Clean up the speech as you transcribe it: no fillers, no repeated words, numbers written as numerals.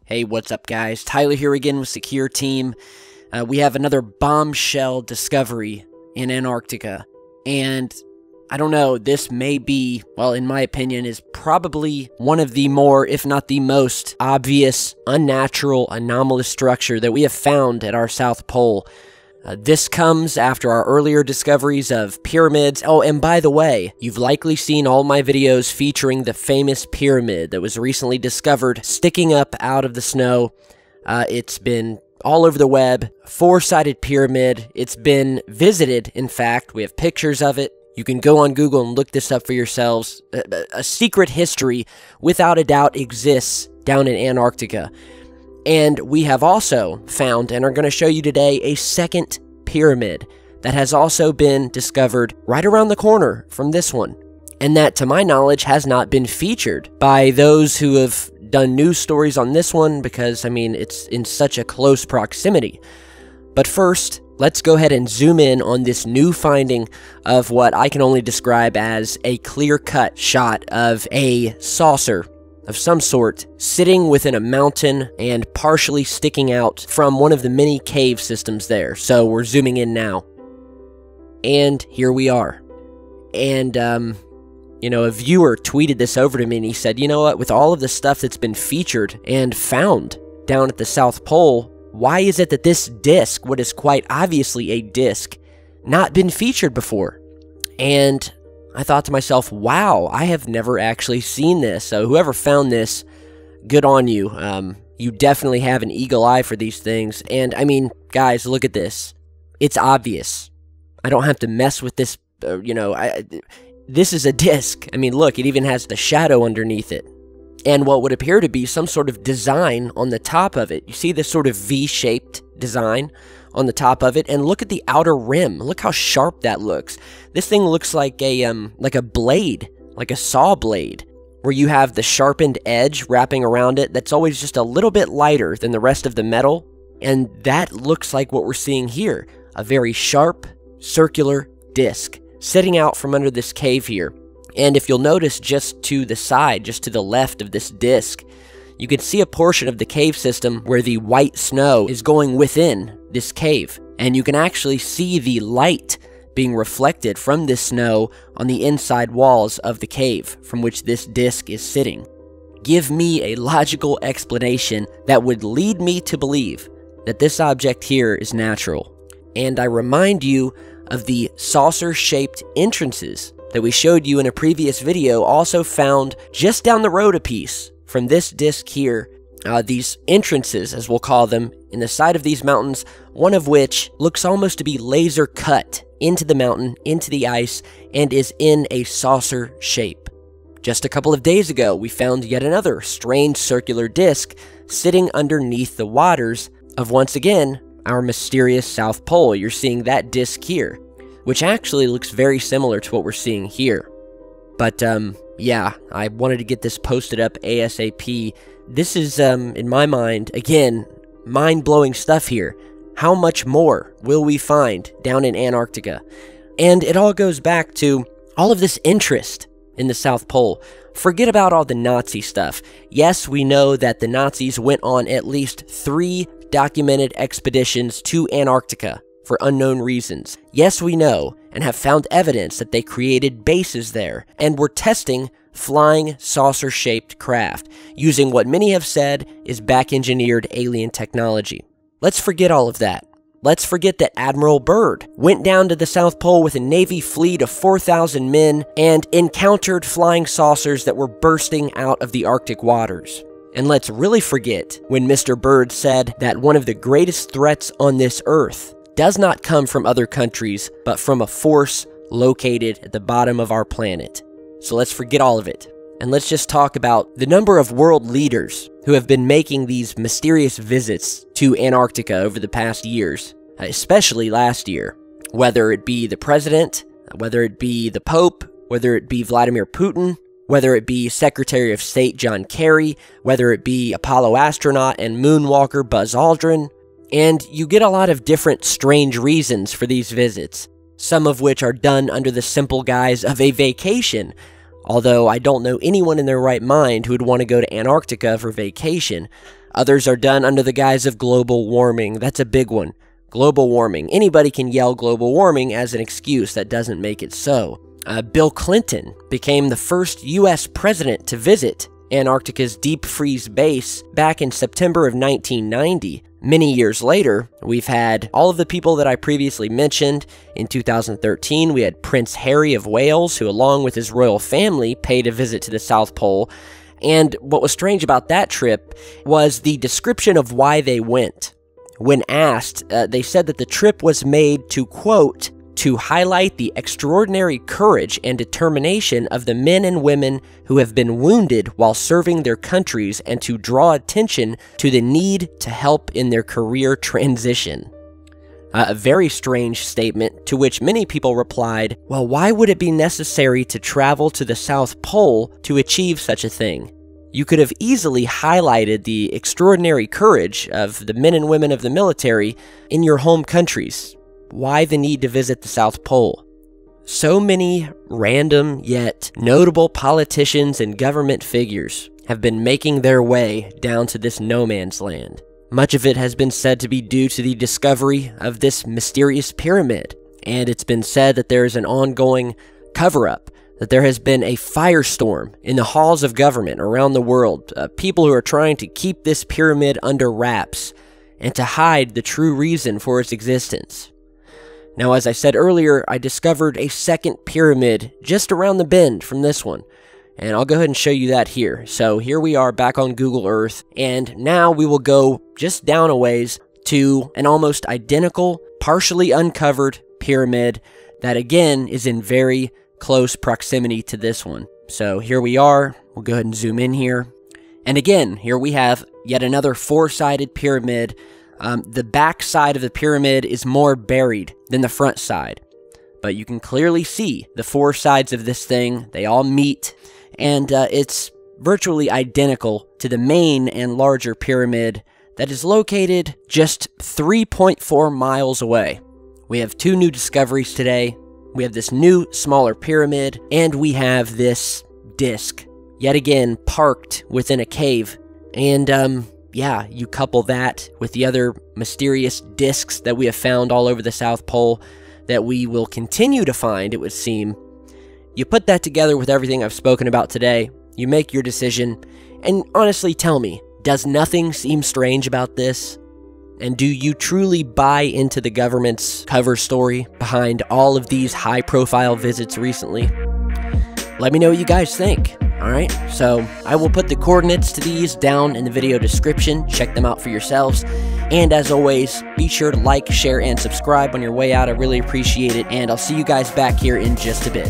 Hey, what's up, guys? Tyler here again with Secureteam. We have another bombshell discovery in Antarctica. And I don't know, this may be, well, in my opinion, is probably one of the more, if not the most, obvious, unnatural, anomalous structure that we have found at our South Pole. This comes after our earlier discoveries of pyramids. Oh, and by the way, you've likely seen all my videos featuring the famous pyramid that was recently discovered sticking up out of the snow. It's been all over the web, four-sided pyramid. It's been visited, in fact. We have pictures of it. You can go on Google and look this up for yourselves. A secret history, without a doubt, exists down in Antarctica. And we have also found, and are going to show you today, a second pyramid that has also been discovered right around the corner from this one. And that, to my knowledge, has not been featured by those who have done news stories on this one because, I mean, it's in such a close proximity. But first, let's go ahead and zoom in on this new finding of what I can only describe as a clear-cut shot of a saucer of some sort sitting within a mountain and partially sticking out from one of the many cave systems there. So we're zooming in now. And here we are. And, you know, a viewer tweeted this over to me and he said, you know what, with all of the stuff that's been featured and found down at the South Pole, why is it that this disc, what is quite obviously a disc, not been featured before? And I thought to myself, wow, I have never actually seen this. So whoever found this, good on you. You definitely have an eagle eye for these things. And I mean, guys, look at this. It's obvious. I don't have to mess with this, this is a disc. I mean, look, it even has the shadow underneath it. And what would appear to be some sort of design on the top of it. You see this sort of V-shaped design on the top of it, and look at the outer rim. Look how sharp that looks. This thing looks like a blade, like a saw blade, where you have the sharpened edge wrapping around it that's always just a little bit lighter than the rest of the metal, and that looks like what we're seeing here, a very sharp, circular disc sitting out from under this cave here. And if you'll notice just to the side, just to the left of this disc, you can see a portion of the cave system where the white snow is going within this cave. And you can actually see the light being reflected from this snow on the inside walls of the cave from which this disc is sitting. Give me a logical explanation that would lead me to believe that this object here is natural. And I remind you of the saucer-shaped entrances that we showed you in a previous video, also found just down the road a piece from this disc here. These entrances, as we'll call them, in the side of these mountains, one of which looks almost to be laser cut into the mountain, into the ice, and is in a saucer shape. Just a couple of days ago, we found yet another strange circular disc sitting underneath the waters of, once again, our mysterious South Pole. You're seeing that disc here, which actually looks very similar to what we're seeing here. But, yeah, I wanted to get this posted up ASAP. This is, in my mind, again, mind-blowing stuff here. How much more will we find down in Antarctica? And it all goes back to all of this interest in the South Pole. Forget about all the Nazi stuff. Yes, we know that the Nazis went on at least 3 documented expeditions to Antarctica for unknown reasons. Yes, we know, and have found evidence that they created bases there, and were testing flying saucer-shaped craft, using what many have said is back-engineered alien technology. Let's forget all of that. Let's forget that Admiral Byrd went down to the South Pole with a Navy fleet of 4,000 men and encountered flying saucers that were bursting out of the Arctic waters. And let's really forget when Mr. Byrd said that one of the greatest threats on this Earth does not come from other countries, but from a force located at the bottom of our planet. So let's forget all of it. And let's just talk about the number of world leaders who have been making these mysterious visits to Antarctica over the past years, especially last year. Whether it be the president, whether it be the Pope, whether it be Vladimir Putin, whether it be Secretary of State John Kerry, whether it be Apollo astronaut and moonwalker Buzz Aldrin. And you get a lot of different strange reasons for these visits, some of which are done under the simple guise of a vacation, although I don't know anyone in their right mind who would want to go to Antarctica for vacation. Others are done under the guise of global warming. That's a big one. Global warming. Anybody can yell global warming as an excuse. That doesn't make it so. Bill Clinton became the first U.S. president to visit Antarctica's deep freeze base back in September of 1990. Many years later, we've had all of the people that I previously mentioned. In 2013, we had Prince Harry of Wales, who along with his royal family paid a visit to the South Pole. And what was strange about that trip was the description of why they went. When asked, they said that the trip was made to, quote, to highlight the extraordinary courage and determination of the men and women who have been wounded while serving their countries and to draw attention to the need to help in their career transition. A very strange statement, to which many people replied, well, why would it be necessary to travel to the South Pole to achieve such a thing? You could have easily highlighted the extraordinary courage of the men and women of the military in your home countries. Why the need to visit the South Pole? So many random yet notable politicians and government figures have been making their way down to this no man's land. Much of it has been said to be due to the discovery of this mysterious pyramid, and it's been said that there is an ongoing cover-up, that there has been a firestorm in the halls of government around the world, people who are trying to keep this pyramid under wraps and to hide the true reason for its existence. Now, as I said earlier, I discovered a second pyramid just around the bend from this one, and I'll go ahead and show you that here. So here we are back on Google Earth, and now we will go just down a ways to an almost identical, partially uncovered pyramid that again is in very close proximity to this one. So here we are. We'll go ahead and zoom in here. And again, here we have yet another four-sided pyramid. The back side of the pyramid is more buried than the front side, but you can clearly see the four sides of this thing. They all meet, and it's virtually identical to the main and larger pyramid that is located just 3.4 miles away. We have two new discoveries today. We have this new, smaller pyramid, and we have this disc, yet again parked within a cave. And yeah, you couple that with the other mysterious discs that we have found all over the South Pole that we will continue to find, it would seem. You put that together with everything I've spoken about today, you make your decision, and honestly tell me, does nothing seem strange about this? And do you truly buy into the government's cover story behind all of these high-profile visits recently? Let me know what you guys think. Alright, so I will put the coordinates to these down in the video description. Check them out for yourselves. And as always, be sure to like, share, and subscribe on your way out. I really appreciate it. And I'll see you guys back here in just a bit.